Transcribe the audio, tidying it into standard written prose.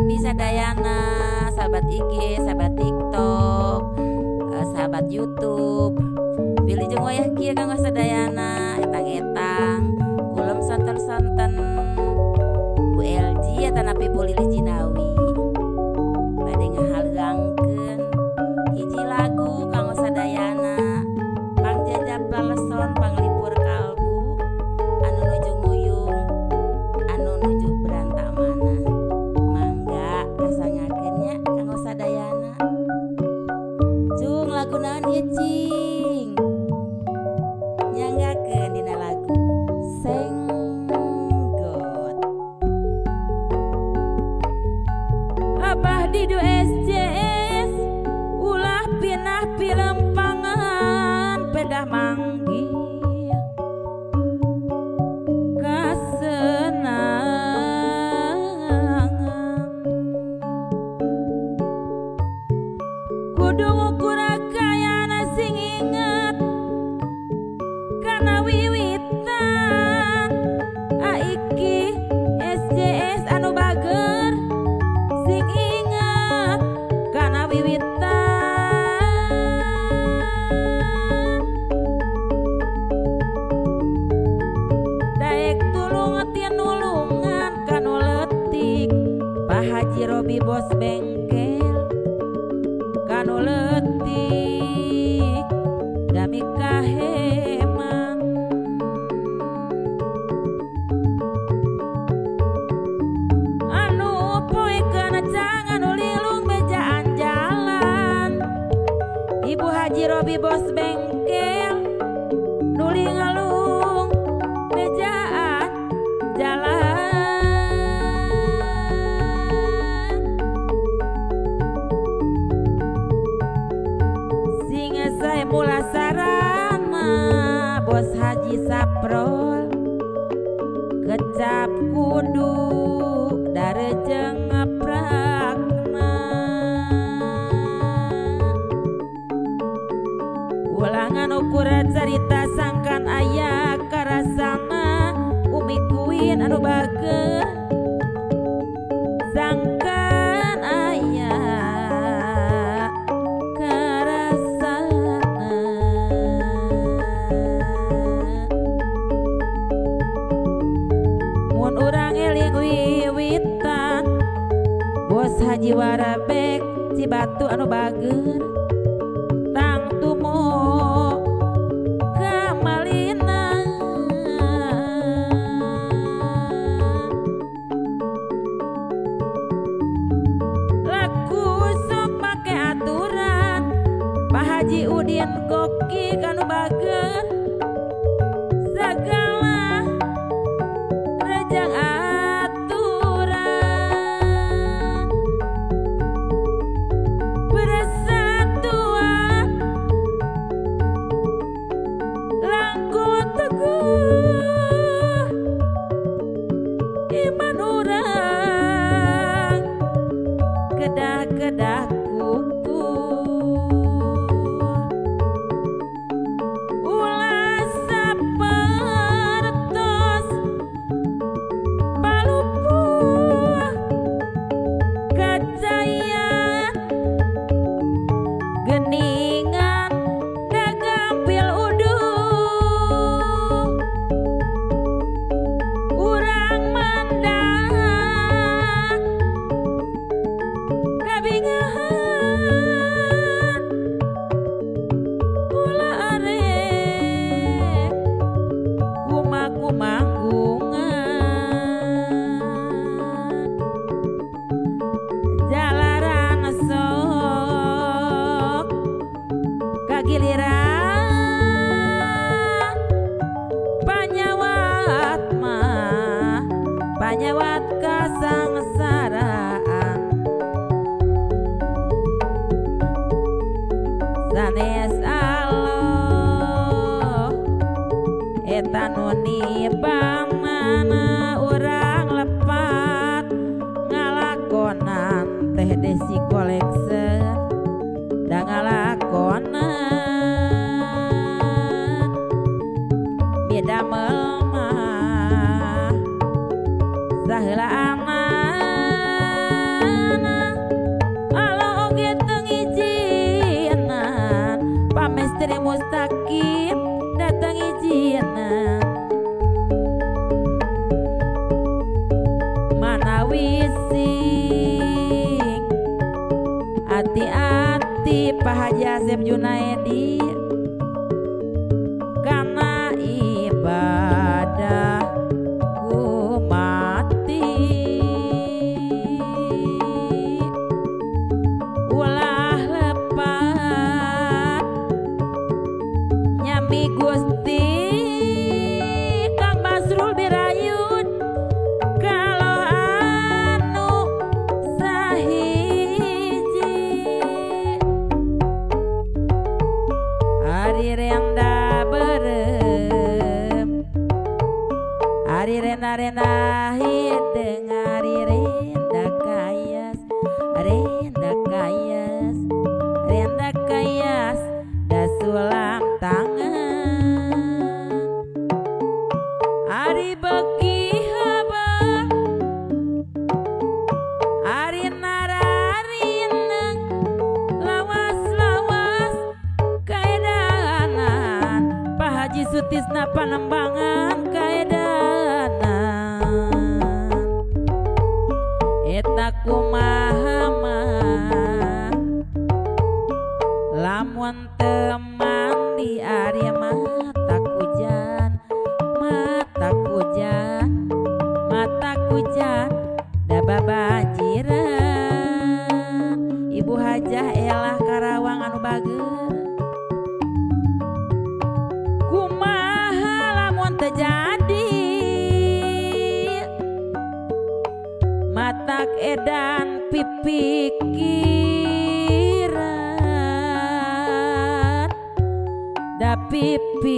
bisa Dayana, sahabat IG, sahabat TikTok, sahabat YouTube. Pilih jeung wayah kieu kanggo sadayana etang-etang kulem santen-santen ULG eta napi Bulili Jinawi. Bade ngahalangkeun hiji lagu kanggo sadayana pangjajab laleson panglipur kalbu anu nuju nguyung anu nuju berantamana. Mangga kasangakeun nya kanggo sadayana. Cung lagu naon ieu cing? Nyanggakeun dina lagu Senggot. Abah didu SJS ulah pinah pilempangan pedah manggih kasenangan kudu ngukur kayana sing inget kana wiwitan aiki SJS anu bager sing inget kana wiwitan daek tulung tieun nulungan kanu leutik Pak Haji Robi bos bengkel kanu leutik dami kaheman anu poekeun jangan anu lilung bejaan jalan Ibu Haji Robi bos bengkel nuli ngalung bejaan jalan singa saya mula sarana bos Haji Saprol kecap kudu darejeng ngaprakna ulangan ukur cerita sangkan aya karasana umi kuin anu bager sangkan aya karasana mun urang eling wiwitan bos Haji Warabek Cibatu anu bager tang tumo kamalina lagu sok make aturan Pak Haji Udin Koki kanu bager sagala rejang aturan bersatuan langku teguh iman urang kedah-kedah kuku ulah sapertos palupuh kacayan geningan dagampil udung urang mandang kabingahan ulah arek kumaku-manggungan jalaran sok kagiliran panyawat mah panyawat kasangsaraan sanes Allah eta nu nibangna urang lepat ngalakonan teh desi collection da ngalakonan beda mah saheula aman sakit datang izina manawi sing hati-hati Pak Haji Asep Junaedi karena ibadah ku mati ulah lepat nyami Gusti Kang Basrul Birayun kalau anu sahiji Ari renda berem Ari renda hideng Ari renda kayas da sulam tangan Ari beki haba Ari nararineng lawas-lawas kaedanan Pak Haji Sutisna Panembangan kaedanan eta kumaha mah lamun teman di ari mata kujan da babajiran Ibu Hajah elah Karawang anu bager kumaha lamun terjadi matak edan pipikiran da pipikiran